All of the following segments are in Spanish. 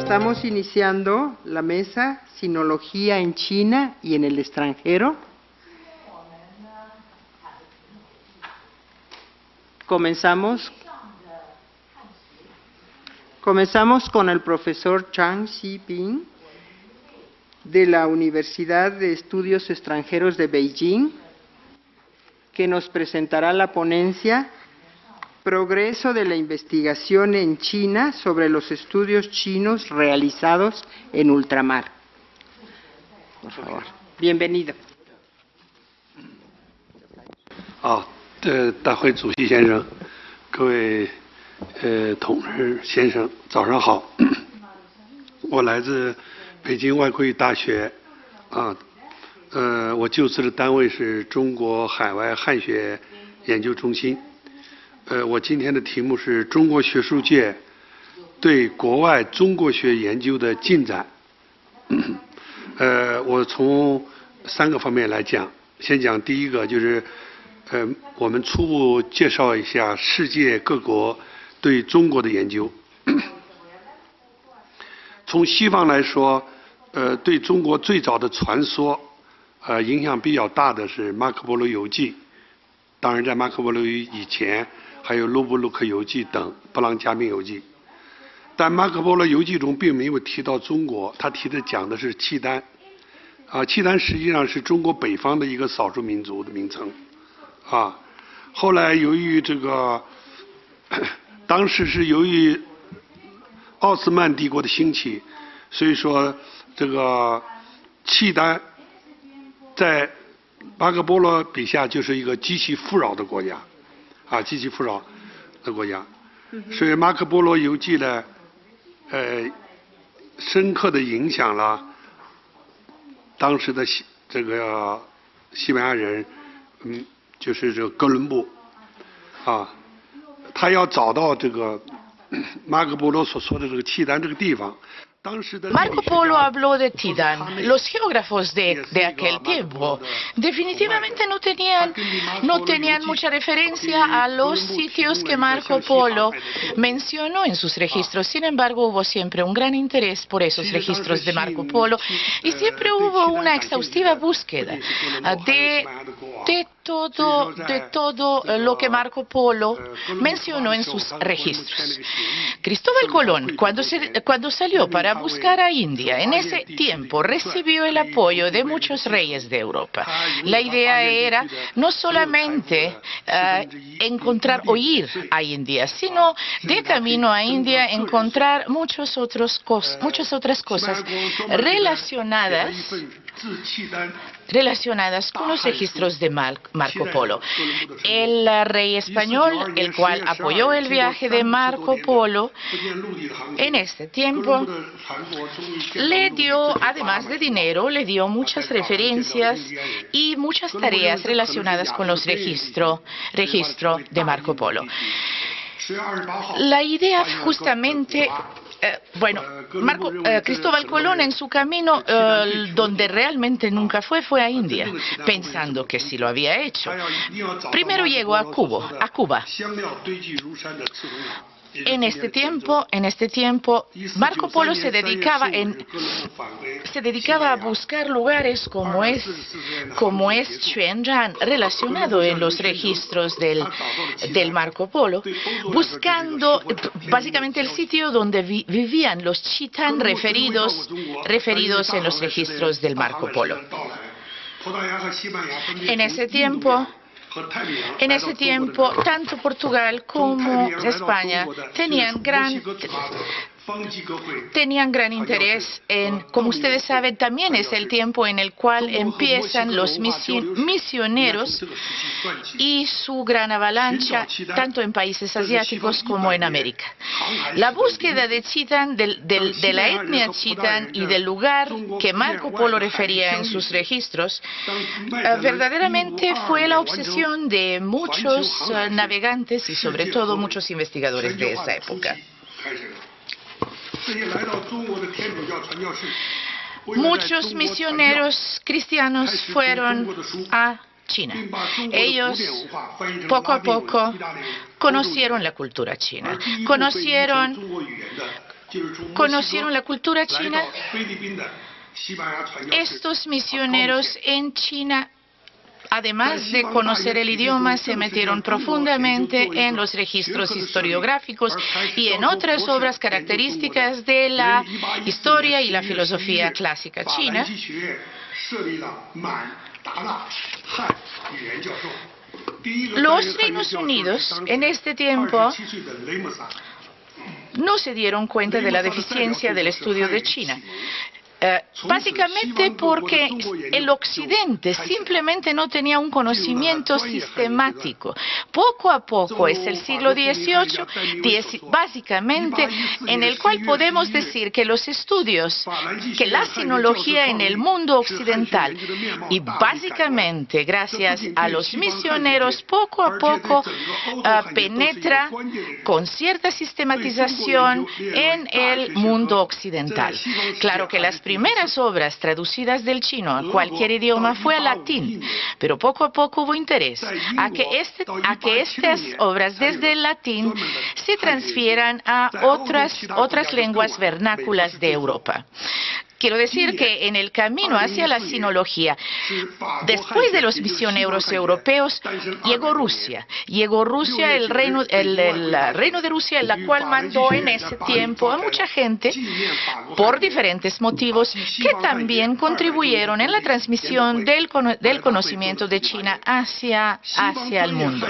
Estamos iniciando la mesa Sinología en China y en el extranjero. Comenzamos con el profesor Chang Xiping de la Universidad de Estudios Extranjeros de Beijing, que nos presentará la ponencia Progreso de la investigación en China sobre los estudios chinos realizados en ultramar. Por favor, bienvenido. 大会主席先生，各位同志先生，早上好。我来自北京外国语大学，我就职的单位是中国海外汉学研究中心。我今天的题目是中国学术界对国外中国学研究的进展。我从3个方面来讲，先讲第一个，就是我们初步介绍一下世界各国对中国的研究。从西方来说，对中国最早的传说，影响比较大的是马可波罗游记。当然，在马可波罗以前，还有卢布鲁克游记等布朗加冕游记。但马可波罗游记中并没有提到中国，他讲的是契丹。契丹实际上是中国北方的一个少数民族的名称。后来由于当时是由于奥斯曼帝国的兴起，所以说契丹在马可波罗笔下就是一个极其富饶的国家，极其富饶的国家。所以马可波罗游记呢，深刻的影响了当时的西班牙人，就是哥伦布，他要找到马可波罗所说的契丹这个地方。Marco Polo habló de Tidán. Los geógrafos de aquel tiempo definitivamente no tenían mucha referencia a los sitios que Marco Polo mencionó en sus registros. Sin embargo, hubo siempre un gran interés por esos registros de Marco Polo y siempre hubo una exhaustiva búsqueda de todo lo que Marco Polo mencionó en sus registros. Cristóbal Colón, cuando salió para buscar a India, en ese tiempo recibió el apoyo de muchos reyes de Europa. La idea era no solamente encontrar o ir a India, sino de camino a India encontrar muchas otras cosas relacionadas con los registros de Marco Polo. El rey español, el cual apoyó el viaje de Marco Polo, en este tiempo le dio, además de dinero, le dio muchas referencias y muchas tareas relacionadas con los registro de Marco Polo. La idea justamente Cristóbal Colón en su camino, donde realmente nunca fue a India, pensando que sí lo había hecho. Primero llegó a Cuba. En este tiempo, Marco Polo se dedicaba a buscar lugares como es Xuanzang, relacionado en los registros del Marco Polo, buscando básicamente el sitio donde vivían los chitán referidos en los registros del Marco Polo. En ese tiempo, tanto Portugal como España tenían gran interés en, como ustedes saben, también es el tiempo en el cual empiezan los misioneros y su gran avalancha, tanto en países asiáticos como en América. La búsqueda de chitán, de la etnia chitán y del lugar que Marco Polo refería en sus registros, verdaderamente fue la obsesión de muchos navegantes y sobre todo muchos investigadores de esa época. Muchos misioneros cristianos fueron a China. Ellos poco a poco conocieron la cultura china, conocieron conocieron la cultura china. Estos misioneros en China, además de conocer el idioma, se metieron profundamente en los registros historiográficos y en otras obras características de la historia y la filosofía clásica china. Los Reinos Unidos en este tiempo no se dieron cuenta de la deficiencia del estudio de China. Básicamente porque el Occidente simplemente no tenía un conocimiento sistemático. Poco a poco es el siglo XVIII, básicamente, en el cual podemos decir que los estudios, que la sinología en el mundo occidental, y básicamente gracias a los misioneros, poco a poco penetra con cierta sistematización en el mundo occidental. Claro que las primeras obras traducidas del chino a cualquier idioma fue al latín, pero poco a poco hubo interés a que estas obras desde el latín se transfieran a otras lenguas vernáculas de Europa. Quiero decir que en el camino hacia la sinología, después de los misioneros europeos, llegó Rusia. Llegó Rusia, el reino de Rusia, en la cual mandó en ese tiempo a mucha gente, por diferentes motivos, que también contribuyeron en la transmisión del conocimiento de China hacia el mundo.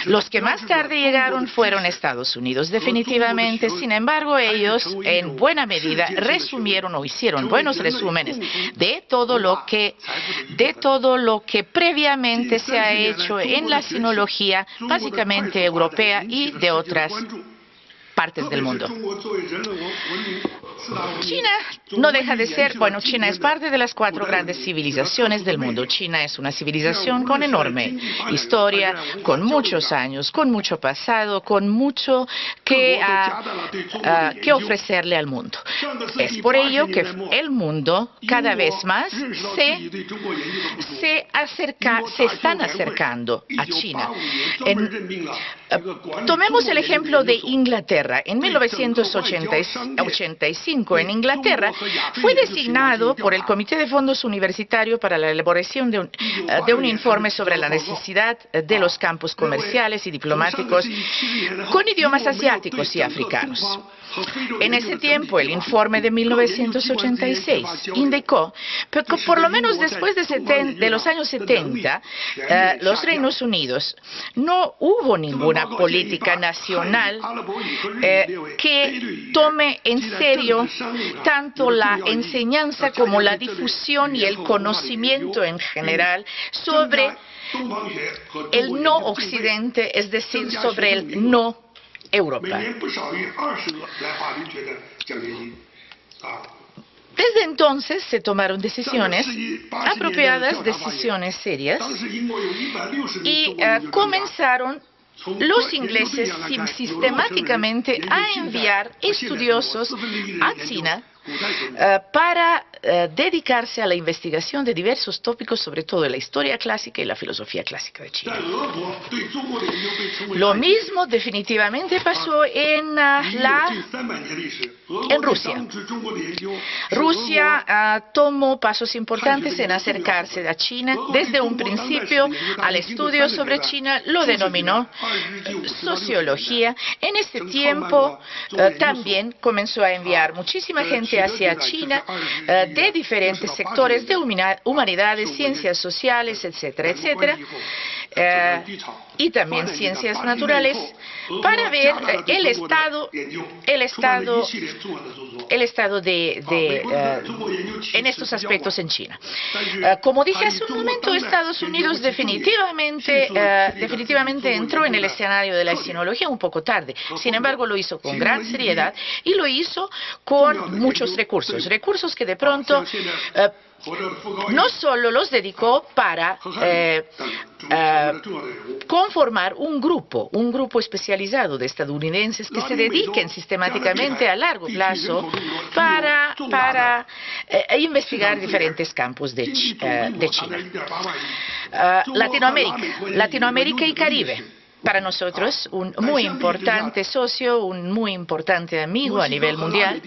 Los que más tarde llegaron fueron Estados Unidos, definitivamente. Sin embargo, ellos, en buena medida, resumieron o hicieron buenos resúmenes de todo lo que previamente se ha hecho en la sinología, básicamente europea y de otras partes del mundo. China no deja de ser, China es parte de las 4 grandes civilizaciones del mundo. China es una civilización con enorme historia, con muchos años, con mucho pasado, con mucho que ofrecerle al mundo. Es por ello que el mundo cada vez más se están acercando a China. Tomemos el ejemplo de Inglaterra. En 1985, en Inglaterra, fue designado por el Comité de Fondos Universitario para la elaboración de un informe sobre la necesidad de los campos comerciales y diplomáticos con idiomas asiáticos y africanos. En ese tiempo, el informe de 1986 indicó que por lo menos después de los años 70, los Reinos Unidos no hubo ninguna política nacional que tome en serio tanto la enseñanza como la difusión y el conocimiento en general sobre el no occidente, es decir, sobre el no Europa. Desde entonces se tomaron decisiones apropiadas, decisiones serias, y comenzaron los ingleses sistemáticamente a enviar estudiosos a China para dedicarse a la investigación de diversos tópicos, sobre todo de la historia clásica y la filosofía clásica de China. Lo definitivamente pasó en Rusia. Rusia tomó pasos importantes en acercarse a China. Desde un principio al estudio sobre China lo denominó sociología. En este tiempo también comenzó a enviar muchísima gente hacia China de diferentes sectores de humanidades, ciencias sociales, etcétera, etcétera, y también ciencias naturales, para ver el estado en estos aspectos en China. Como dije hace un momento, Estados Unidos definitivamente entró en el escenario de la sinología un poco tarde. Sin embargo, lo hizo con gran seriedad y lo hizo con muchos recursos que de pronto no solo los dedicó para conformar un grupo especializado de estadounidenses que se dediquen sistemáticamente a largo plazo para investigar diferentes campos de China. Latinoamérica y Caribe. para nosotros un muy importante socio, un muy importante amigo a nivel mundial.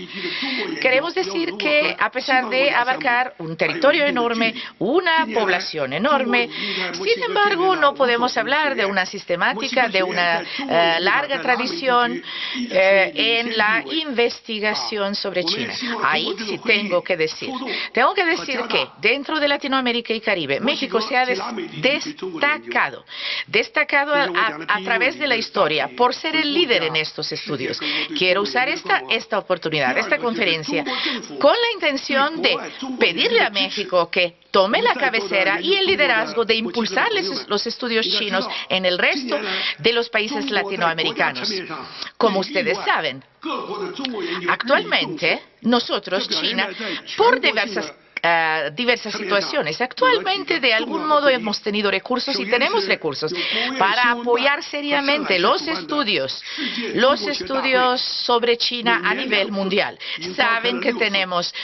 Queremos decir que a pesar de abarcar un territorio enorme, una población enorme, sin embargo no podemos hablar de una sistemática, de una larga tradición en la investigación sobre China. Ahí sí tengo que decir que dentro de Latinoamérica y Caribe, México se ha destacado a través de la historia por ser el líder en estos estudios. Quiero usar esta oportunidad, esta conferencia, con la intención de pedirle a México que tome la cabecera y el liderazgo de impulsar los estudios chinos en el resto de los países latinoamericanos. Como ustedes saben, actualmente nosotros, China, por diversas situaciones. Actualmente, de algún modo, hemos tenido recursos y tenemos recursos para apoyar seriamente los estudios sobre China a nivel mundial. Saben que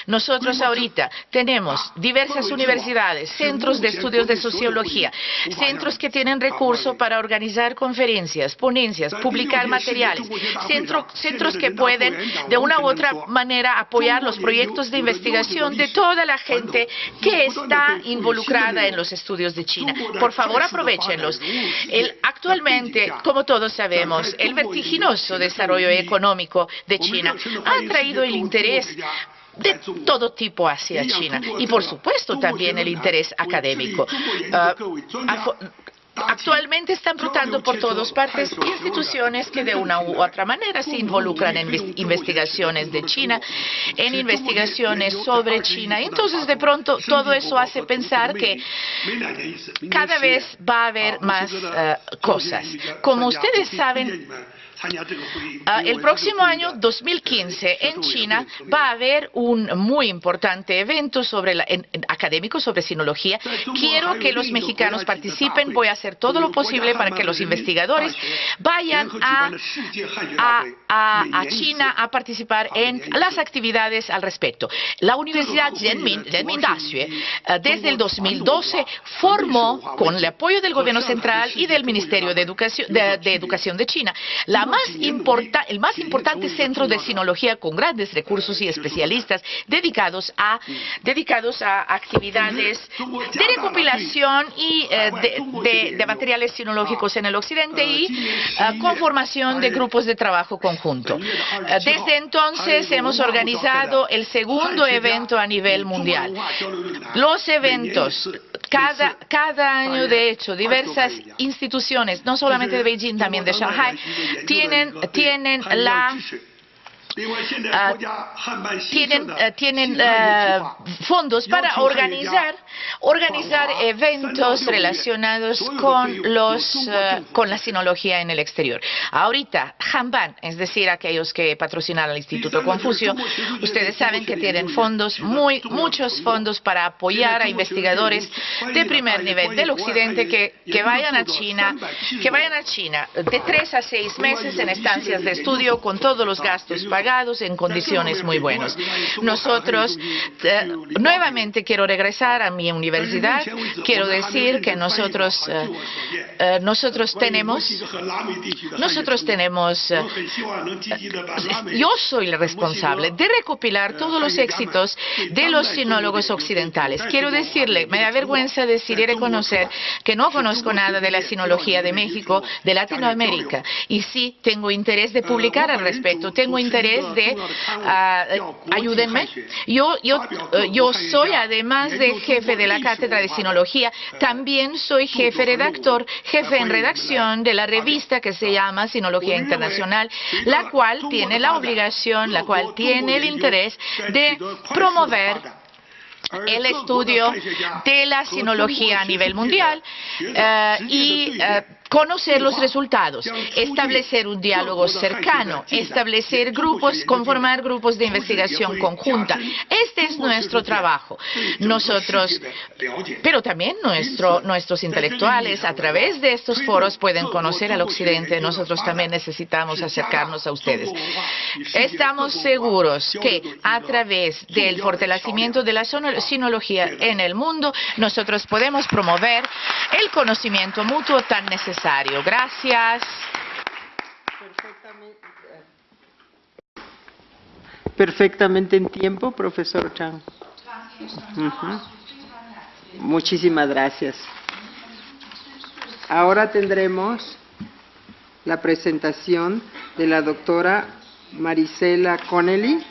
nosotros ahorita tenemos diversas universidades, centros de estudios de sociología, centros que tienen recursos para organizar conferencias, ponencias, publicar materiales, centros que pueden de una u otra manera apoyar los proyectos de investigación de toda la gente que está involucrada en los estudios de China. Por favor, aprovéchenlos. Actualmente, como todos sabemos, el vertiginoso desarrollo económico de China ha traído el interés de todo tipo hacia China y, por supuesto, también el interés académico. Actualmente están brotando por todas partes instituciones que de una u otra manera se involucran en investigaciones de China, en investigaciones sobre China. Entonces, de pronto, todo eso hace pensar que cada vez va a haber más cosas. Como ustedes saben, el próximo año 2015 en China va a haber un muy importante evento académico sobre sinología. Quiero que los mexicanos participen. Voy a hacer todo lo posible para que los investigadores vayan a China a participar en las actividades al respecto. La Universidad Renmin Daxue desde el 2012 formó, con el apoyo del gobierno central y del Ministerio de Educación de China, el más importante centro de sinología con grandes recursos y especialistas dedicados a actividades de recopilación y de materiales sinológicos en el occidente y conformación de grupos de trabajo conjunto. Desde entonces hemos organizado el segundo evento a nivel mundial. Los eventos, cada año, de hecho, diversas instituciones, no solamente de Beijing, también de Shanghai, tienen fondos para organizar eventos relacionados con la sinología en el exterior. Ahorita, Hanban, es decir, aquellos que patrocinan al Instituto Confucio, ustedes saben que tienen muchos fondos para apoyar a investigadores de primer nivel del occidente que vayan a China de 3 a 6 meses en estancias de estudio con todos los gastos pagados en condiciones muy buenas. Nosotros, nuevamente quiero regresar a mi universidad, quiero decir que nosotros tenemos, yo soy el responsable de recopilar todos los éxitos de los sinólogos occidentales. Quiero decirle, me da vergüenza decir y reconocer que no conozco nada de la sinología de México, de Latinoamérica, y sí tengo interés de publicar al respecto, tengo interés ayúdenme. Yo soy, además de jefe de la cátedra de sinología, también soy jefe en redacción de la revista que se llama Sinología Internacional, la cual tiene la obligación, la cual tiene el interés de promover el estudio de la sinología a nivel mundial y conocer los resultados, establecer un diálogo cercano, establecer grupos, conformar grupos de investigación conjunta. Este es nuestro trabajo. Nosotros, pero también nuestros intelectuales, a través de estos foros, pueden conocer al occidente. Nosotros también necesitamos acercarnos a ustedes. Estamos seguros que a través del fortalecimiento de la sinología en el mundo, nosotros podemos promover el conocimiento mutuo tan necesario necesario. Gracias. Perfectamente en tiempo, profesor Chang. Ujú. Muchísimas gracias. Ahora tendremos la presentación de la doctora Marisela Connelly,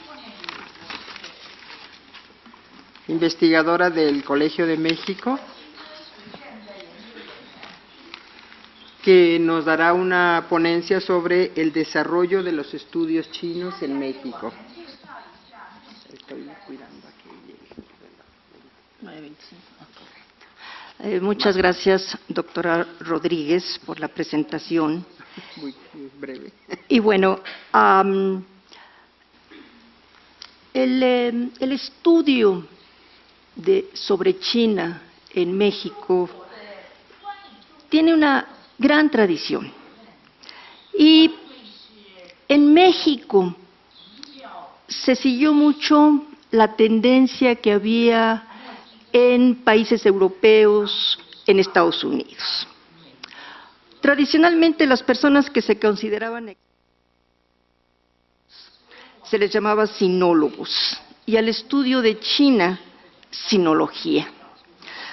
investigadora del Colegio de México, que nos dará una ponencia sobre el desarrollo de los estudios chinos en México. Estoy cuidando a que llegue. Muchas gracias, doctora Rodríguez, por la presentación. Muy breve. Y bueno, el estudio sobre China en México tiene una gran tradición. Y en México se siguió mucho la tendencia que había en países europeos, en Estados Unidos. Tradicionalmente, las personas que se consideraban se les llamaba sinólogos, y al estudio de China, sinología.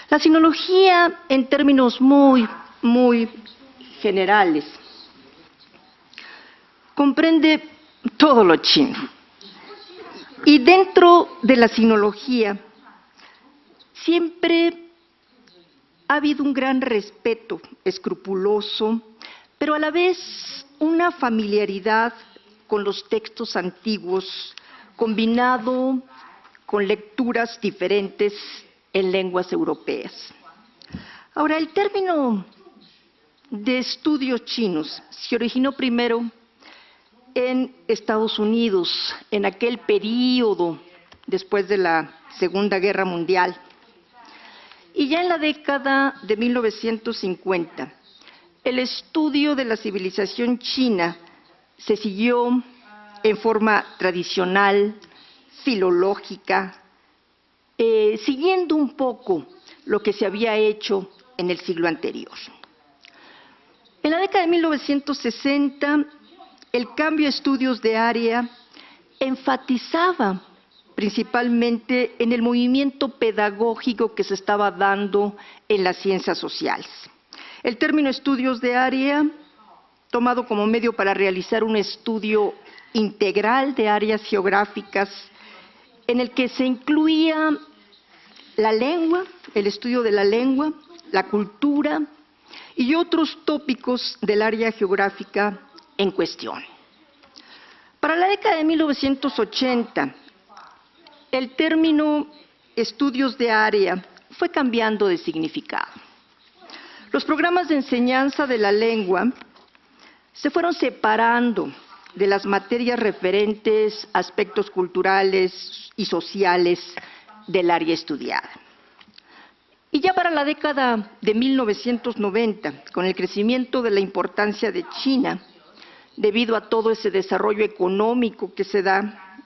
La sinología, en términos muy generales, comprende todo lo chino. Y dentro de la sinología, siempre ha habido un gran respeto escrupuloso, pero a la vez una familiaridad con los textos antiguos, combinado con lecturas diferentes en lenguas europeas. Ahora, el término de estudios chinos se originó primero en Estados Unidos, en aquel período después de la Segunda Guerra Mundial. Y ya en la década de 1950, el estudio de la civilización china se siguió en forma tradicional, filológica, siguiendo un poco lo que se había hecho en el siglo anterior. En la década de 1960, el cambio a estudios de área enfatizaba principalmente en el movimiento pedagógico que se estaba dando en las ciencias sociales. El término estudios de área, tomado como medio para realizar un estudio integral de áreas geográficas, en el que se incluía la lengua, el estudio de la lengua, la cultura y otros tópicos del área geográfica en cuestión. Para la década de 1980, el término estudios de área fue cambiando de significado. Los programas de enseñanza de la lengua se fueron separando de las materias referentes a aspectos culturales y sociales del área estudiada. Y ya para la década de 1990, con el crecimiento de la importancia de China, debido a todo ese desarrollo económico que se da,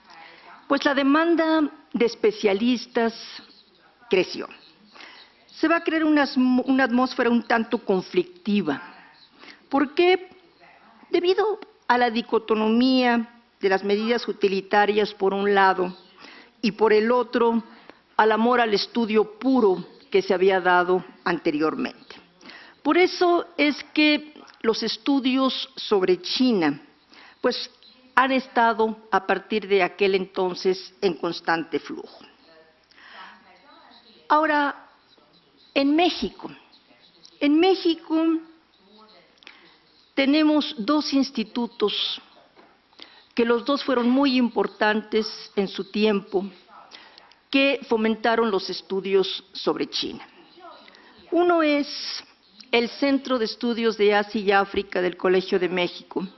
pues la demanda de especialistas creció. Se va a crear una atmósfera un tanto conflictiva. ¿Por qué? Debido a la dicotomía de las medidas utilitarias por un lado y por el otro al amor al estudio puro que se había dado anteriormente. Por eso es que los estudios sobre China, pues han estado a partir de aquel entonces en constante flujo. Ahora, en México tenemos dos institutos que los dos fueron muy importantes en su tiempo, que fomentaron los estudios sobre China. Uno es el Centro de Estudios de Asia y África del Colegio de México.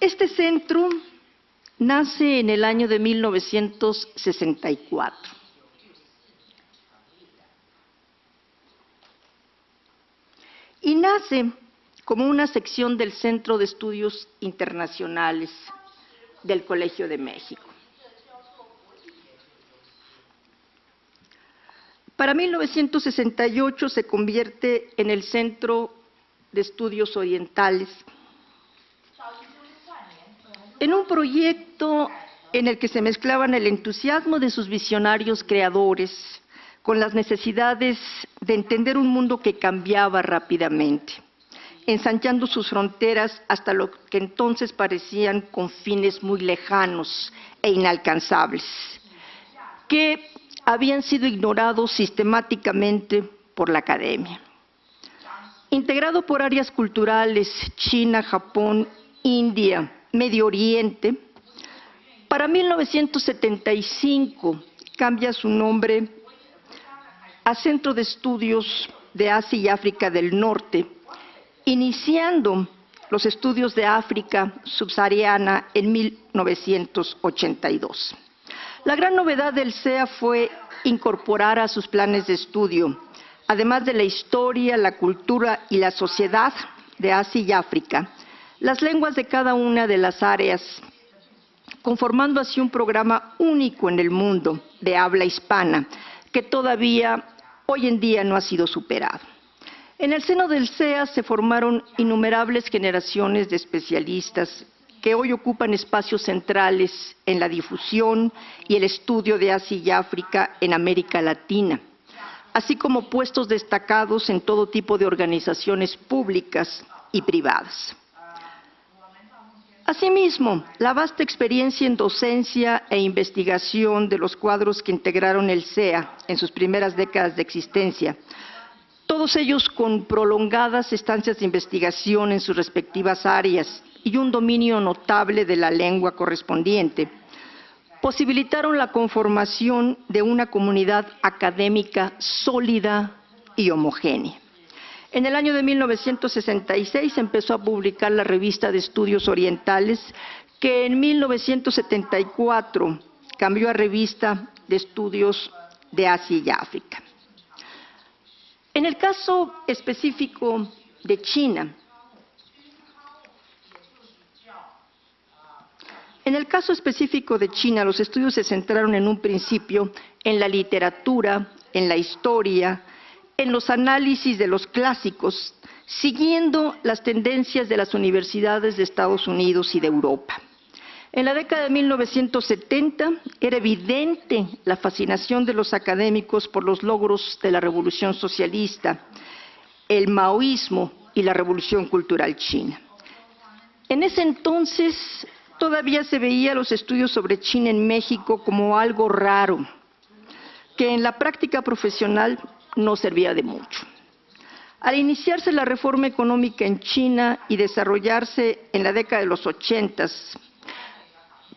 Este centro nace en el año de 1964. Y nace como una sección del Centro de Estudios Internacionales del Colegio de México. Para 1968 se convierte en el Centro de Estudios Orientales, en un proyecto en el que se mezclaban el entusiasmo de sus visionarios creadores con las necesidades de entender un mundo que cambiaba rápidamente, ensanchando sus fronteras hasta lo que entonces parecían confines muy lejanos e inalcanzables, que habían sido ignorados sistemáticamente por la academia. Integrado por áreas culturales, China, Japón, India, Medio Oriente, para 1975 cambia su nombre a Centro de Estudios de Asia y África del Norte, iniciando los estudios de África subsahariana en 1982. La gran novedad del CEA fue incorporar a sus planes de estudio, además de la historia, la cultura y la sociedad de Asia y África, las lenguas de cada una de las áreas, conformando así un programa único en el mundo de habla hispana, que todavía hoy en día no ha sido superado. En el seno del CEA se formaron innumerables generaciones de especialistas que hoy ocupan espacios centrales en la difusión y el estudio de Asia y África en América Latina, así como puestos destacados en todo tipo de organizaciones públicas y privadas. Asimismo, la vasta experiencia en docencia e investigación de los cuadros que integraron el CEA en sus primeras décadas de existencia, todos ellos con prolongadas estancias de investigación en sus respectivas áreas y un dominio notable de la lengua correspondiente, posibilitaron la conformación de una comunidad académica sólida y homogénea. En el año de 1966 empezó a publicar la Revista de Estudios Orientales, que en 1974 cambió a Revista de Estudios de Asia y África. En el caso específico de China, los estudios se centraron en un principio en la literatura, en la historia, en los análisis de los clásicos, siguiendo las tendencias de las universidades de Estados Unidos y de Europa. En la década de 1970 era evidente la fascinación de los académicos por los logros de la Revolución Socialista, el maoísmo y la Revolución Cultural China. En ese entonces todavía se veía los estudios sobre China en México como algo raro, que en la práctica profesional no servía de mucho. Al iniciarse la reforma económica en China y desarrollarse en la década de los 80,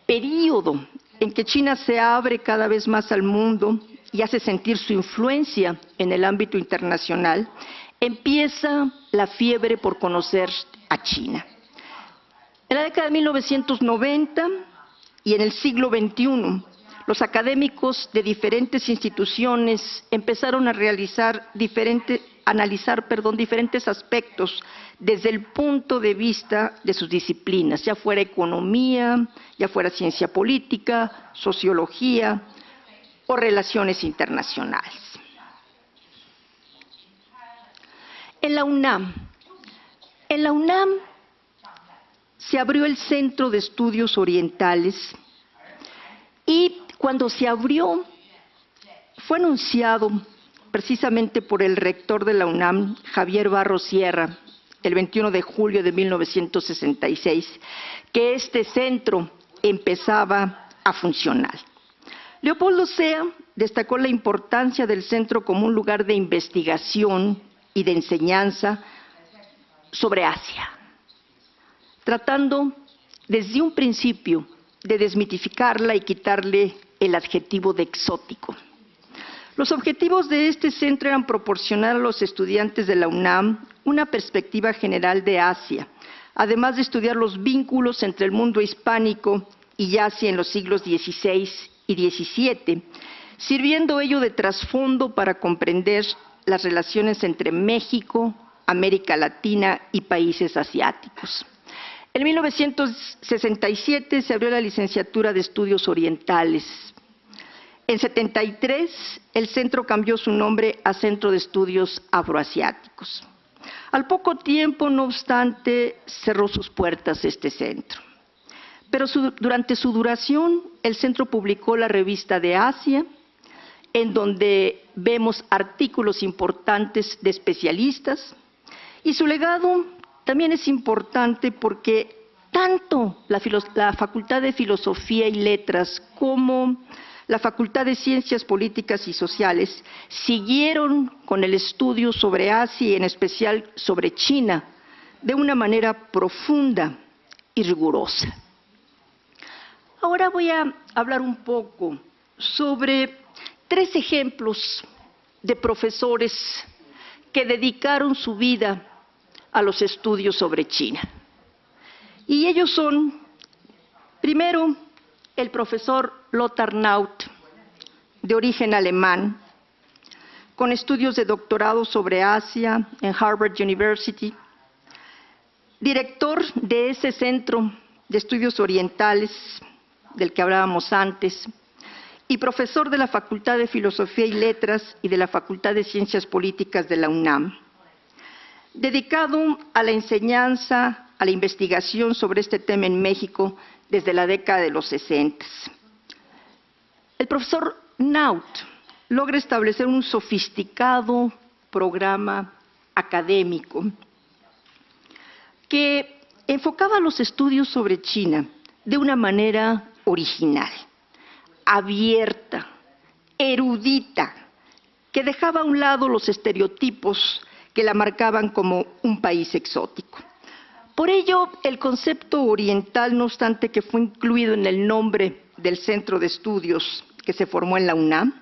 período en que China se abre cada vez más al mundo y hace sentir su influencia en el ámbito internacional, empieza la fiebre por conocer a China. En la década de 1990 y en el siglo XXI, los académicos de diferentes instituciones empezaron a analizar diferentes aspectos desde el punto de vista de sus disciplinas, ya fuera economía, ya fuera ciencia política, sociología o relaciones internacionales. En la UNAM se abrió el Centro de Estudios Orientales y cuando se abrió fue anunciado precisamente por el rector de la UNAM, Javier Barros Sierra, el 21 de julio de 1966, que este centro empezaba a funcionar. Leopoldo Sea destacó la importancia del centro como un lugar de investigación y de enseñanza sobre Asia, tratando desde un principio de desmitificarla y quitarle el adjetivo de exótico. Los objetivos de este centro eran proporcionar a los estudiantes de la UNAM una perspectiva general de Asia, además de estudiar los vínculos entre el mundo hispánico y Asia en los siglos XVI y XVII, sirviendo ello de trasfondo para comprender las relaciones entre México, América Latina y países asiáticos. En 1967 se abrió la licenciatura de Estudios Orientales. En 73 el centro cambió su nombre a Centro de Estudios Afroasiáticos. Al poco tiempo, no obstante, cerró sus puertas este centro. Pero durante su duración, el centro publicó la revista de Asia, en donde vemos artículos importantes de especialistas, y su legado también es importante porque tanto la Facultad de Filosofía y Letras como la Facultad de Ciencias Políticas y Sociales siguieron con el estudio sobre Asia y en especial sobre China de una manera profunda y rigurosa. Ahora voy a hablar un poco sobre 3 ejemplos de profesores que dedicaron su vida a los estudios sobre China. Y ellos son, primero, el profesor Lothar Naut, de origen alemán, con estudios de doctorado sobre Asia en Harvard University, director de ese centro de estudios orientales del que hablábamos antes, y profesor de la Facultad de Filosofía y Letras y de la Facultad de Ciencias Políticas de la UNAM, dedicado a la enseñanza, a la investigación sobre este tema en México desde la década de los 60. El profesor Naut logra establecer un sofisticado programa académico que enfocaba los estudios sobre China de una manera original, abierta, erudita, que dejaba a un lado los estereotipos que la marcaban como un país exótico. Por ello, el concepto oriental, no obstante que fue incluido en el nombre del centro de estudios que se formó en la UNAM,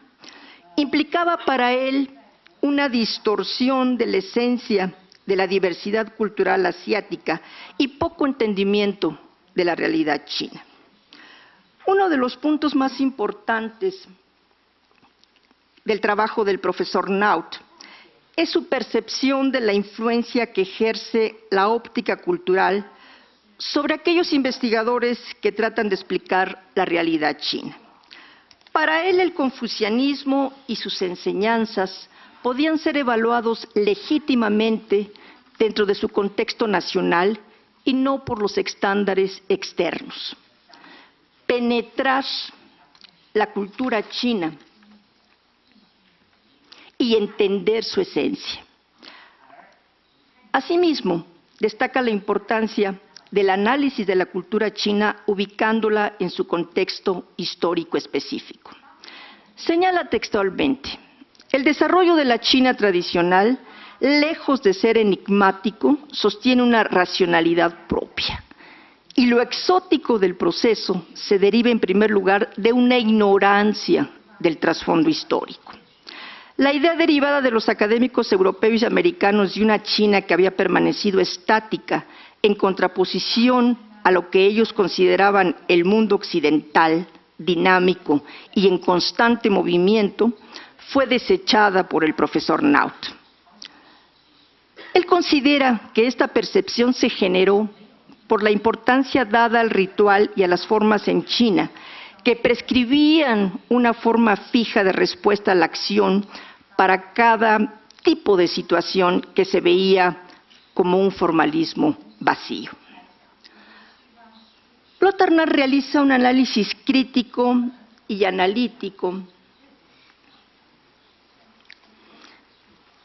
implicaba para él una distorsión de la esencia de la diversidad cultural asiática y poco entendimiento de la realidad china. Uno de los puntos más importantes del trabajo del profesor Naut es su percepción de la influencia que ejerce la óptica cultural sobre aquellos investigadores que tratan de explicar la realidad china. Para él, el confucianismo y sus enseñanzas podían ser evaluados legítimamente dentro de su contexto nacional y no por los estándares externos. Penetrar la cultura china y entender su esencia. Asimismo, destaca la importancia del análisis de la cultura china ubicándola en su contexto histórico específico. Señala textualmente: el desarrollo de la China tradicional, lejos de ser enigmático, sostiene una racionalidad propia. Y lo exótico del proceso se deriva en primer lugar de una ignorancia del trasfondo histórico. La idea derivada de los académicos europeos y americanos de una China que había permanecido estática en contraposición a lo que ellos consideraban el mundo occidental, dinámico y en constante movimiento, fue desechada por el profesor Naut. Él considera que esta percepción se generó por la importancia dada al ritual y a las formas en China, que prescribían una forma fija de respuesta a la acción para cada tipo de situación que se veía como un formalismo vacío. Lothar Naut realiza un análisis crítico y analítico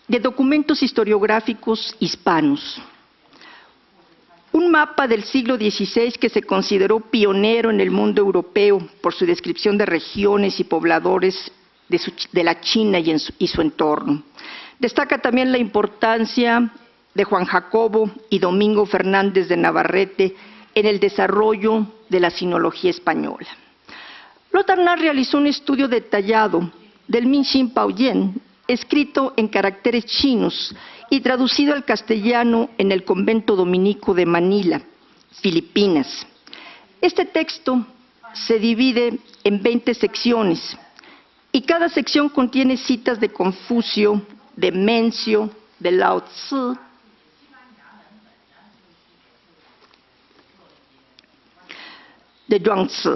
de documentos historiográficos hispanos. Un mapa del siglo XVI que se consideró pionero en el mundo europeo por su descripción de regiones y pobladores de la China y su entorno. Destaca también la importancia de Juan Jacobo y Domingo Fernández de Navarrete en el desarrollo de la sinología española. Lothar Naut realizó un estudio detallado del Minxin Paoyen, escrito en caracteres chinos y traducido al castellano en el convento dominico de Manila, Filipinas. Este texto se divide en 20 secciones y cada sección contiene citas de Confucio, de Mencio, de Lao Tzu, de Zhuangzi.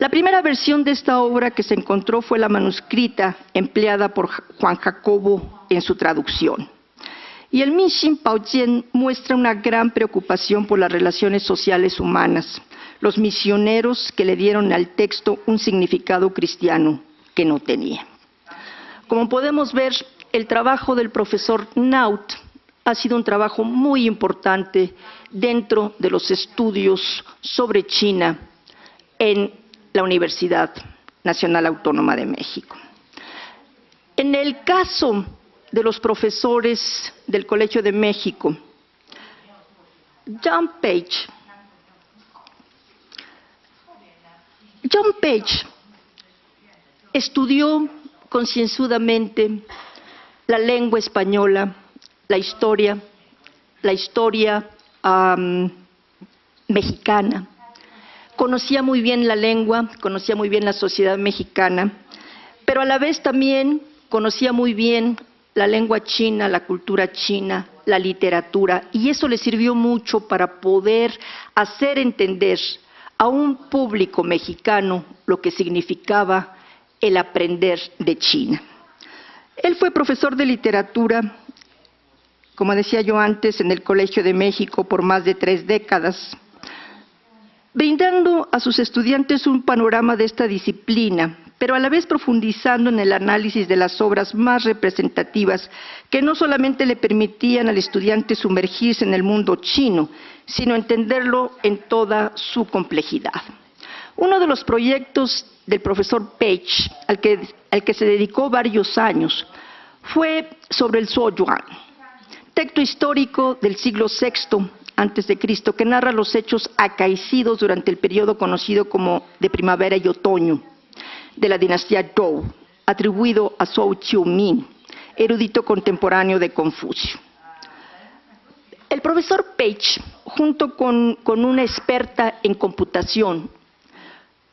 La primera versión de esta obra que se encontró fue la manuscrita empleada por Juan Jacobo en su traducción. Y el Minxin Paojian muestra una gran preocupación por las relaciones sociales humanas, los misioneros que le dieron al texto un significado cristiano que no tenía. Como podemos ver, el trabajo del profesor Naut ha sido un trabajo muy importante dentro de los estudios sobre China en la Universidad Nacional Autónoma de México. En el caso de los profesores del Colegio de México, John Page estudió concienzudamente la lengua española, la historia mexicana. Conocía muy bien la lengua, conocía muy bien la sociedad mexicana, pero a la vez también conocía muy bien la lengua china, la cultura china, la literatura, y eso le sirvió mucho para poder hacer entender a un público mexicano lo que significaba el aprender de China. Él fue profesor de literatura, como decía yo antes, en el Colegio de México por más de 3 décadas, brindando a sus estudiantes un panorama de esta disciplina, pero a la vez profundizando en el análisis de las obras más representativas que no solamente le permitían al estudiante sumergirse en el mundo chino, sino entenderlo en toda su complejidad. Uno de los proyectos del profesor Page, al que se dedicó varios años, fue sobre el Zuoyuan, texto histórico del siglo VI a.C., que narra los hechos acaecidos durante el periodo conocido como de primavera y otoño de la dinastía Zhou, atribuido a Zhou Qiuming, erudito contemporáneo de Confucio. El profesor Page, junto con una experta en computación,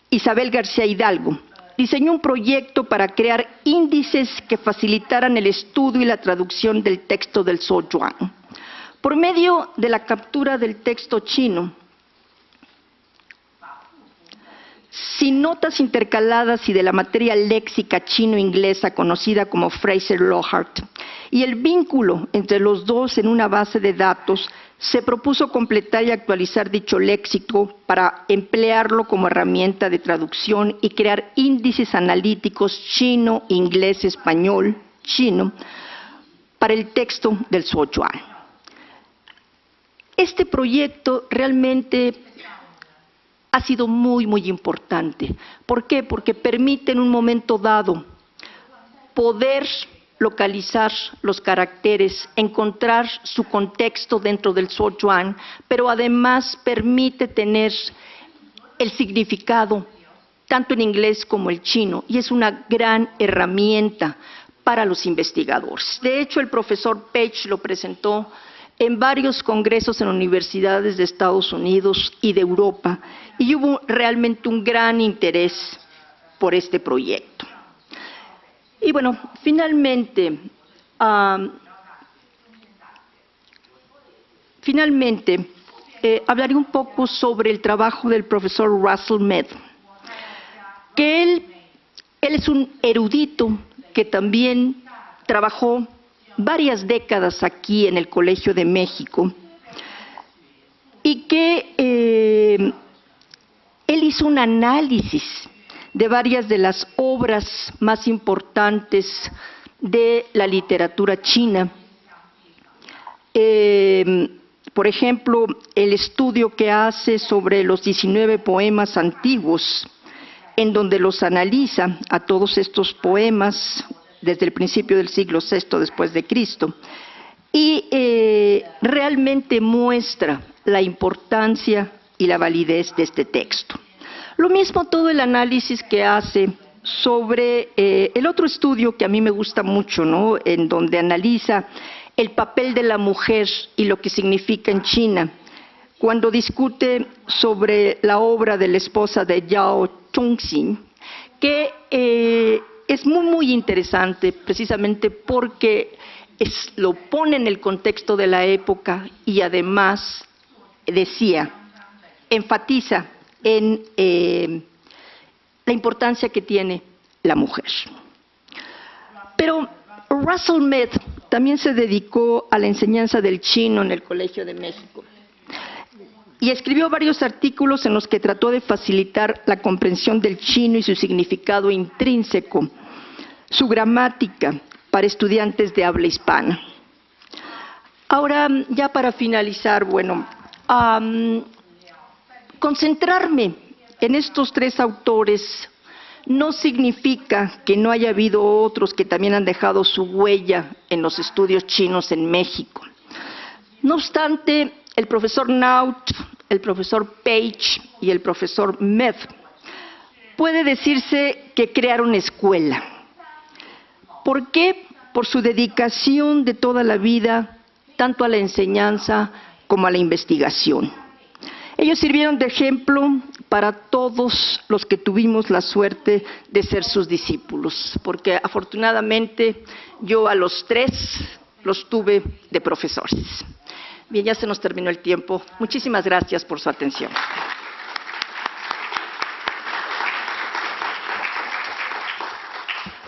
Isabel García Hidalgo, diseñó un proyecto para crear índices que facilitaran el estudio y la traducción del texto del Zuoyuan. Por medio de la captura del texto chino, sin notas intercaladas y de la materia léxica chino-inglesa conocida como Fraser-Lohart, y el vínculo entre los dos en una base de datos, se propuso completar y actualizar dicho léxico para emplearlo como herramienta de traducción y crear índices analíticos chino, inglés, español, chino, para el texto del Zuoyuan. Este proyecto realmente ha sido muy, muy importante. ¿Por qué? Porque permite en un momento dado poder localizar los caracteres, encontrar su contexto dentro del Zuoyuan, pero además permite tener el significado tanto en inglés como el chino, y es una gran herramienta para los investigadores. De hecho, el profesor Page lo presentó en varios congresos en universidades de Estados Unidos y de Europa, y hubo realmente un gran interés por este proyecto. Y bueno, finalmente hablaré un poco sobre el trabajo del profesor Russell Mead, que él es un erudito que también trabajó varias décadas aquí en el Colegio de México, y que él hizo un análisis de varias de las obras más importantes de la literatura china. Por ejemplo, el estudio que hace sobre los 19 poemas antiguos, en donde los analiza a todos estos poemas desde el principio del siglo VI después de Cristo, y realmente muestra la importancia y la validez de este texto. Lo mismo todo el análisis que hace sobre el otro estudio que a mí me gusta mucho, ¿no?, en donde analiza el papel de la mujer y lo que significa en China, cuando discute sobre la obra de la esposa de Yao Chongxin, que es muy, muy interesante precisamente porque lo pone en el contexto de la época y además, enfatiza en la importancia que tiene la mujer. Pero Russell Mead también se dedicó a la enseñanza del chino en el Colegio de México. Y escribió varios artículos en los que trató de facilitar la comprensión del chino y su significado intrínseco, su gramática para estudiantes de habla hispana. Ahora, ya para finalizar, concentrarme en estos tres autores no significa que no haya habido otros que también han dejado su huella en los estudios chinos en México. No obstante, el profesor Naut, el profesor Page y el profesor Mev puede decirse que crearon escuela. ¿Por qué? Por su dedicación de toda la vida, tanto a la enseñanza como a la investigación. Ellos sirvieron de ejemplo para todos los que tuvimos la suerte de ser sus discípulos, porque afortunadamente yo a los tres los tuve de profesores. Bien, ya se nos terminó el tiempo. Muchísimas gracias por su atención.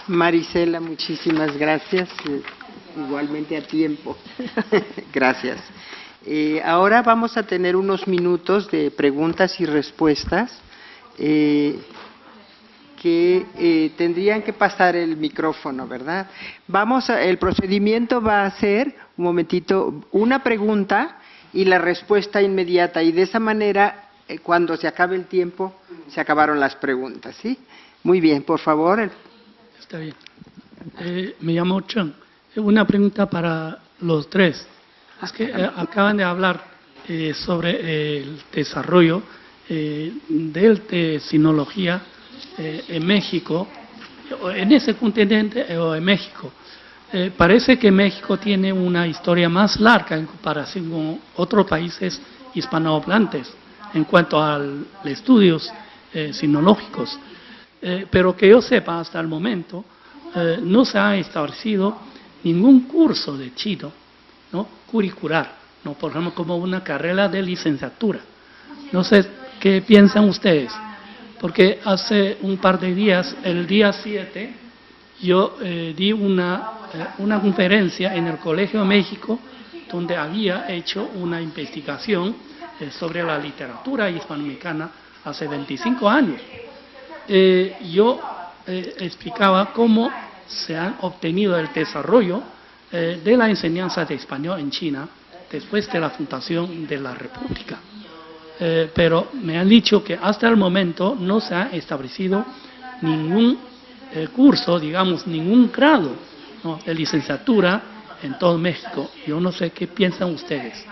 Marisela, muchísimas gracias. Igualmente a tiempo. Gracias. Ahora vamos a tener unos minutos de preguntas y respuestas que tendrían que pasar el micrófono, ¿verdad? El procedimiento va a ser, un momentito, una pregunta y la respuesta inmediata, y de esa manera, cuando se acabe el tiempo, se acabaron las preguntas, ¿sí? Muy bien, por favor. Está bien. Me llamo Chen. Una pregunta para los tres. Es que acaban de hablar sobre el desarrollo de sinología en México, en ese continente o en México. Parece que México tiene una historia más larga en comparación con otros países hispanohablantes en cuanto a estudios sinológicos. Pero que yo sepa, hasta el momento, no se ha establecido ningún curso de chino, ¿no?, curricular, ¿no?, por ejemplo, como una carrera de licenciatura. No sé qué piensan ustedes, porque hace un par de días, el día 7, yo di una conferencia en el Colegio de México, donde había hecho una investigación sobre la literatura hispanoamericana hace 25 años. Yo explicaba cómo se ha obtenido el desarrollo de la enseñanza de español en China después de la fundación de la República. Pero me han dicho que hasta el momento no se ha establecido ningún curso, digamos, ningún grado, ¿no?, de licenciatura en todo México. Yo no sé qué piensan ustedes.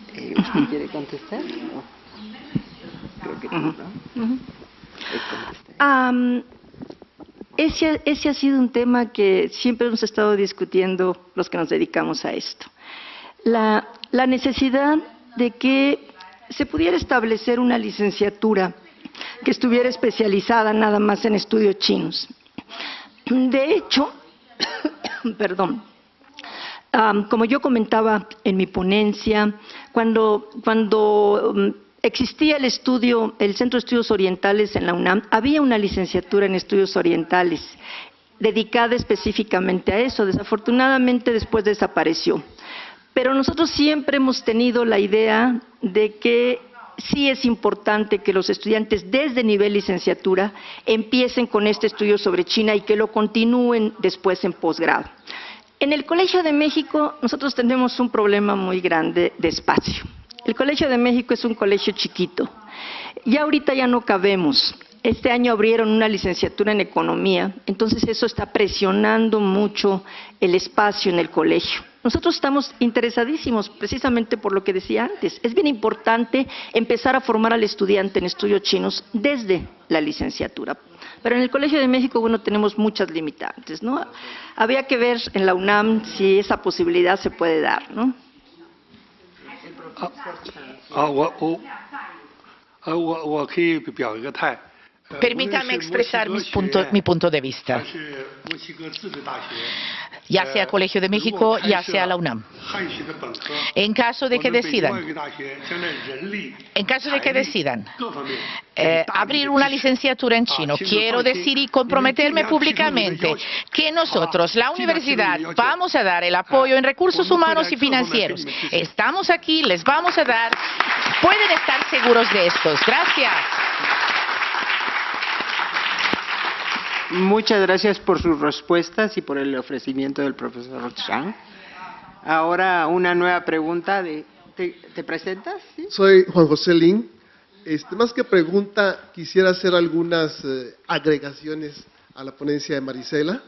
¿Usted quiere contestar? No. Creo que no, ¿no? Ese ha sido un tema que siempre hemos estado discutiendo los que nos dedicamos a esto. La necesidad de que se pudiera establecer una licenciatura que estuviera especializada nada más en estudios chinos. De hecho, perdón, como yo comentaba en mi ponencia, cuando existía el Centro de Estudios Orientales en la UNAM, había una licenciatura en Estudios Orientales dedicada específicamente a eso. Desafortunadamente después desapareció. Pero nosotros siempre hemos tenido la idea de que sí es importante que los estudiantes desde nivel licenciatura empiecen con este estudio sobre China y que lo continúen después en posgrado. En el Colegio de México nosotros tenemos un problema muy grande de espacio. El Colegio de México es un colegio chiquito. Ya ahorita ya no cabemos. Este año abrieron una licenciatura en Economía, entonces eso está presionando mucho el espacio en el colegio. Nosotros estamos interesadísimos precisamente por lo que decía antes. Es bien importante empezar a formar al estudiante en estudios chinos desde la licenciatura. Pero en el Colegio de México, bueno, tenemos muchas limitantes, ¿no? Había que ver en la UNAM si esa posibilidad se puede dar, ¿no? 我可以表一个态， Permítame expresar mi punto de vista, ya sea Colegio de México, ya sea la UNAM. En caso de que decidan abrir una licenciatura en chino, quiero decir y comprometerme públicamente que nosotros, la universidad, vamos a dar el apoyo en recursos humanos y financieros. Estamos aquí, les vamos a dar, pueden estar seguros de esto. Gracias. Muchas gracias por sus respuestas y por el ofrecimiento del profesor Chang. Ahora una nueva pregunta. ¿Te presentas? ¿Sí? Soy Juan José Lin. Más que pregunta, quisiera hacer algunas agregaciones a la ponencia de Marisela.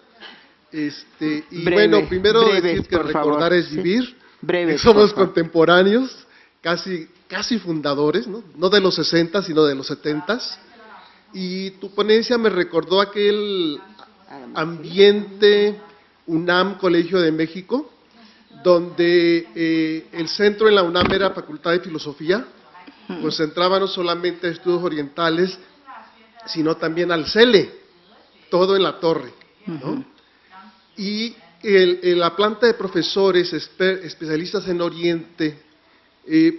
Bueno, primero decir que recordar favor, es vivir. ¿Sí? Breve, que somos contemporáneos, casi fundadores, ¿no? De los 60, sino de los 70. Y tu ponencia me recordó aquel ambiente UNAM, Colegio de México, donde el centro en la UNAM era Facultad de Filosofía, concentraba no solamente estudios orientales, sino también al CELE, todo en la torre, ¿no? Y la planta de profesores especialistas en Oriente,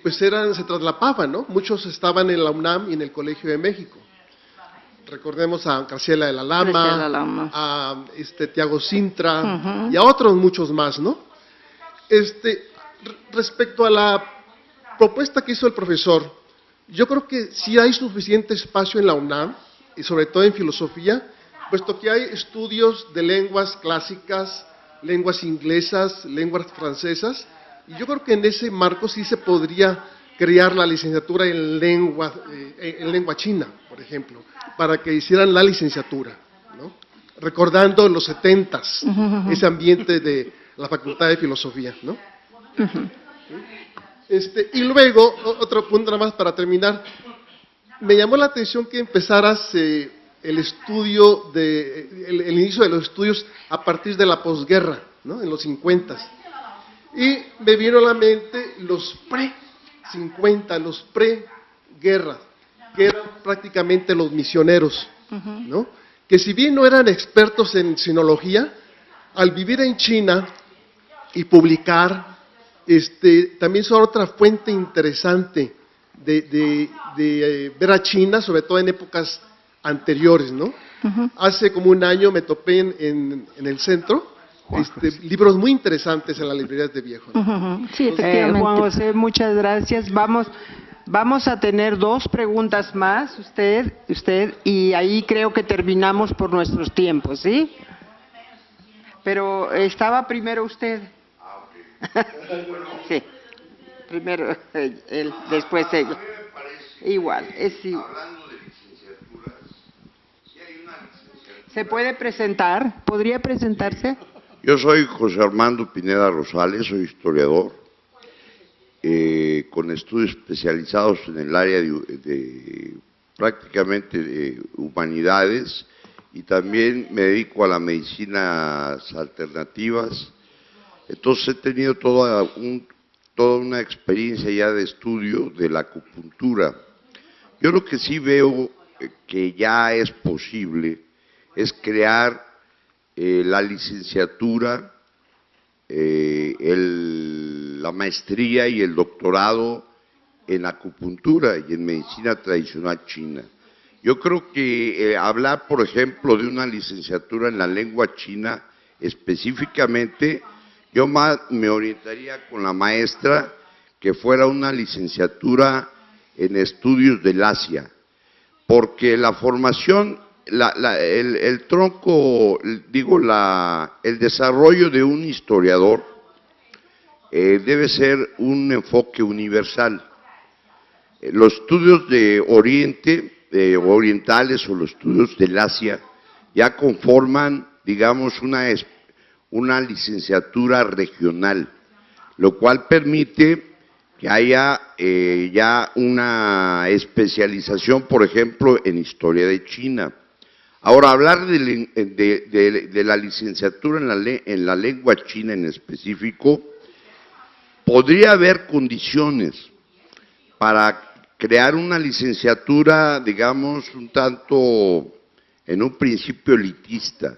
pues se traslapaban, ¿no? Muchos estaban en la UNAM y en el Colegio de México. Recordemos a Graciela de la Lama, a Tiago Sintra y a otros muchos más, ¿no? Respecto a la propuesta que hizo el profesor, yo creo que sí hay suficiente espacio en la UNAM, y sobre todo en filosofía, puesto que hay estudios de lenguas clásicas, lenguas inglesas, lenguas francesas, y yo creo que en ese marco sí se podría crear la licenciatura en lengua china, por ejemplo, para que hicieran la licenciatura, ¿no? Recordando los 70s, ese ambiente de la Facultad de Filosofía, ¿no? Y luego, otro punto nada más para terminar, me llamó la atención que empezaras el inicio de los estudios a partir de la posguerra, ¿no? En los 50s. Y me vino a la mente los pre-50, los pre-guerra, que eran prácticamente los misioneros, ¿no? Que si bien no eran expertos en sinología, al vivir en China y publicar, también son otra fuente interesante de ver a China, sobre todo en épocas anteriores, ¿no? Hace como un año me topé en el centro libros muy interesantes en las librerías de viejo, ¿no? Sí, efectivamente. Juan José, muchas gracias. Vamos a tener 2 preguntas más, usted, y ahí creo que terminamos por nuestros tiempos, ¿sí? Pero estaba primero usted. Sí, primero él, después ella. Igual, es igual. ¿Se puede presentar? ¿Podría presentarse? Yo soy José Armando Pineda Rosales, soy historiador, con estudios especializados en el área prácticamente de humanidades, y también me dedico a las medicinas alternativas. Entonces he tenido toda una experiencia ya de estudio de la acupuntura. Yo lo que sí veo que ya es posible es crear la licenciatura, la maestría y el doctorado en acupuntura y en medicina tradicional china. Yo creo que hablar, por ejemplo, de una licenciatura en la lengua china específicamente, yo más me orientaría con la maestra que fuera una licenciatura en estudios del Asia, porque la formación, el tronco, digo, el desarrollo de un historiador debe ser un enfoque universal. Los estudios de Oriente, orientales, o los estudios del Asia ya conforman, digamos, una licenciatura regional, lo cual permite que haya ya una especialización, por ejemplo, en historia de China. Ahora, hablar de la licenciatura en la lengua china en específico, podría haber condiciones para crear una licenciatura, digamos, un tanto en un principio elitista.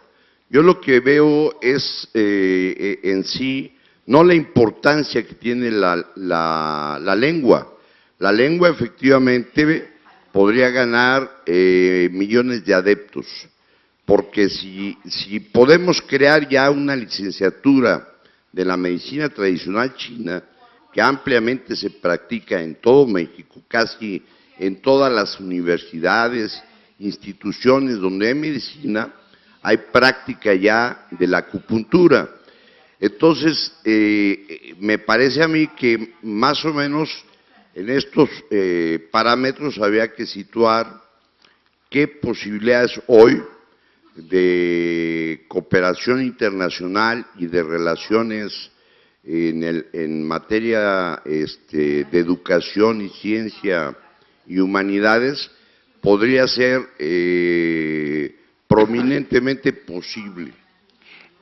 Yo lo que veo es en sí no la importancia que tiene la lengua. La lengua efectivamente podría ganar millones de adeptos, porque si podemos crear ya una licenciatura de la medicina tradicional china, que ampliamente se practica en todo México, casi en todas las universidades, instituciones donde hay medicina, hay práctica ya de la acupuntura. Entonces, me parece a mí que más o menos en estos parámetros había que situar qué posibilidades hoy de cooperación internacional y de relaciones en materia de educación y ciencia y humanidades podría ser prominentemente posible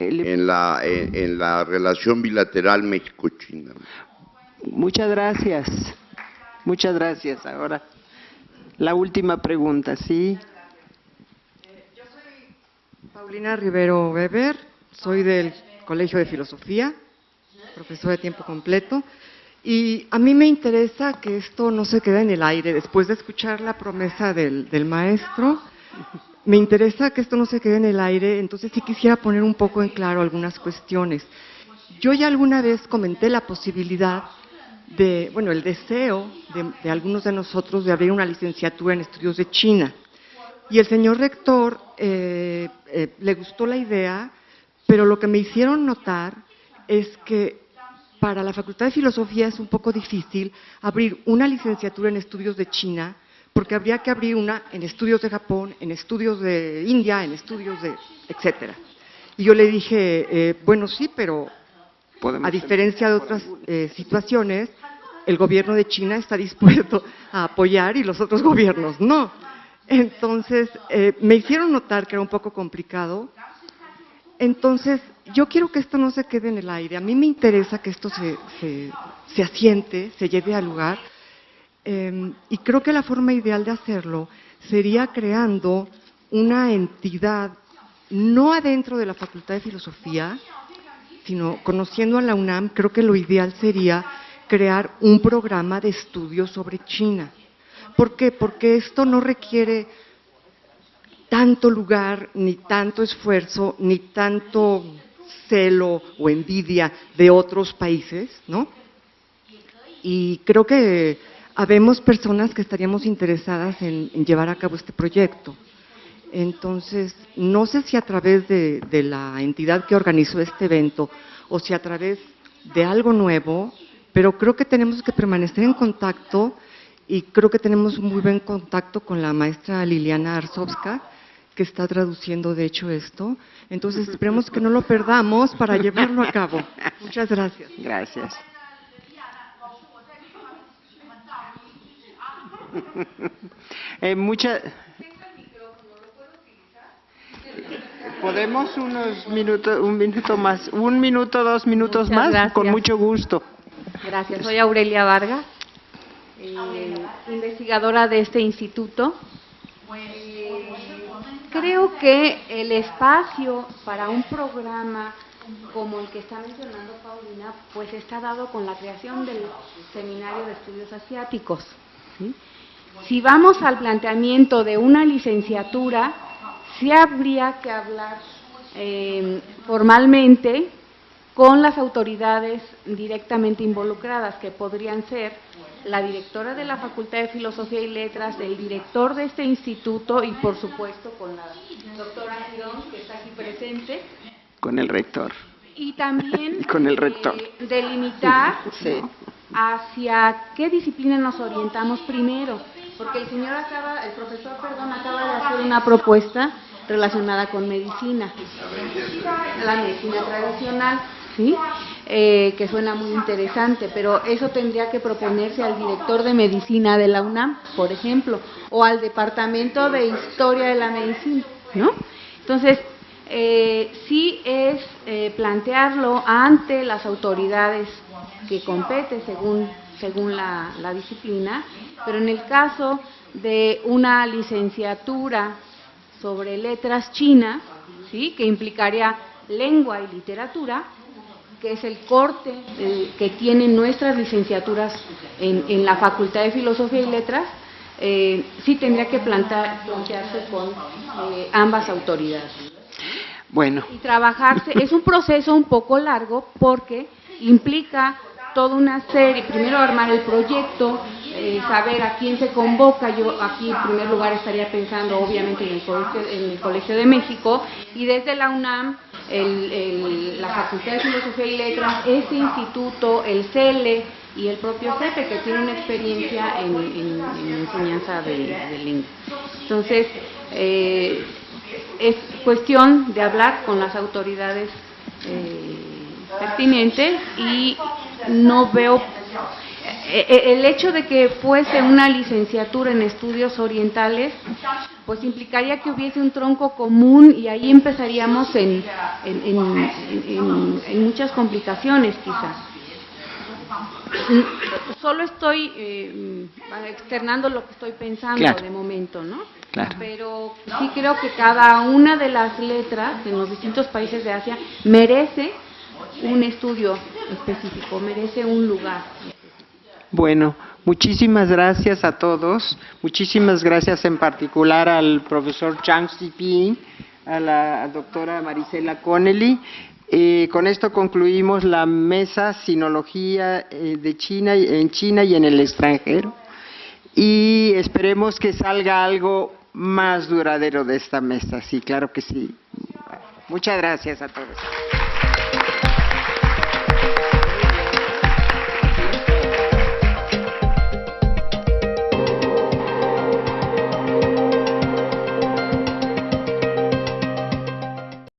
en la relación bilateral México-China. Muchas gracias. Muchas gracias. Ahora, la última pregunta, ¿sí? Yo soy Paulina Rivero Weber, soy del Colegio de Filosofía, profesora de tiempo completo, y a mí me interesa que esto no se quede en el aire. Después de escuchar la promesa del maestro, me interesa que esto no se quede en el aire, entonces sí quisiera poner un poco en claro algunas cuestiones. Yo ya alguna vez comenté la posibilidad el deseo de algunos de nosotros de abrir una licenciatura en estudios de China. Y el señor rector le gustó la idea, pero lo que me hicieron notar es que para la Facultad de Filosofía es un poco difícil abrir una licenciatura en estudios de China, porque habría que abrir una en estudios de Japón, en estudios de India, en estudios de etcétera. Y yo le dije, bueno, sí, pero a diferencia de otras situaciones, el gobierno de China está dispuesto a apoyar y los otros gobiernos no. Entonces, me hicieron notar que era un poco complicado. Entonces, yo quiero que esto no se quede en el aire. A mí me interesa que esto se asiente, se lleve al lugar. Y creo que la forma ideal de hacerlo sería creando una entidad, no adentro de la Facultad de Filosofía, sino conociendo a la UNAM. Creo que lo ideal sería crear un programa de estudios sobre China. ¿Por qué? Porque esto no requiere tanto lugar, ni tanto esfuerzo, ni tanto celo o envidia de otros países, ¿no? Y creo que habemos personas que estaríamos interesadas en llevar a cabo este proyecto. Entonces, no sé si a través de la entidad que organizó este evento o si a través de algo nuevo, pero creo que tenemos que permanecer en contacto y creo que tenemos un muy buen contacto con la maestra Liliana Arzovska, que está traduciendo de hecho esto. Entonces, esperemos que no lo perdamos para llevarlo a cabo. Muchas gracias. Gracias. ¿Podemos un minuto más, 1 minuto, 2 minutos Muchas más? gracias. Con mucho gusto. Gracias. Soy Aurelia Vargas, investigadora de este instituto. Creo que el espacio para un programa como el que está mencionando Paulina, pues está dado con la creación del Seminario de Estudios Asiáticos, ¿sí? Si vamos al planteamiento de una licenciatura, sí habría que hablar formalmente con las autoridades directamente involucradas, que podrían ser la directora de la Facultad de Filosofía y Letras, el director de este instituto y, por supuesto, con la doctora Girón, que está aquí presente. Con el rector. Y también con el rector. Delimitar sí. hacia qué disciplina nos orientamos primero, porque el profesor acaba de hacer una propuesta relacionada con medicina, la medicina tradicional, ¿sí? Que suena muy interesante, pero eso tendría que proponerse al director de medicina de la UNAM, por ejemplo, o al departamento de historia de la medicina, ¿no? Entonces, sí es plantearlo ante las autoridades que compete según según la disciplina, pero en el caso de una licenciatura sobre letras chinas, ¿sí?, que implicaría lengua y literatura, que es el corte que tienen nuestras licenciaturas en la Facultad de Filosofía y Letras, sí tendría que plantearse con ambas autoridades. Bueno. Y trabajarse, es un proceso un poco largo porque implica toda una serie, primero armar el proyecto, saber a quién se convoca. Yo aquí en primer lugar estaría pensando obviamente en el Colegio de México, y desde la UNAM, la Facultad de Filosofía y Letras, este instituto, el CELE y el propio CEPE, que tiene una experiencia en enseñanza de lengua. Entonces, es cuestión de hablar con las autoridades pertinentes, y no veo el hecho de que fuese una licenciatura en estudios orientales, pues implicaría que hubiese un tronco común, y ahí empezaríamos en muchas complicaciones quizás. Solo estoy externando lo que estoy pensando, claro, de momento, ¿no? Claro. Pero sí creo que cada una de las letras en los distintos países de Asia merece un estudio específico, merece un lugar. Bueno, muchísimas gracias a todos, muchísimas gracias en particular al profesor Chang Xiping, a la doctora Marisela Connelly. Con esto concluimos la mesa Sinología de China, en China y en el extranjero, y esperemos que salga algo más duradero de esta mesa. Sí, claro que sí. Muchas gracias a todos.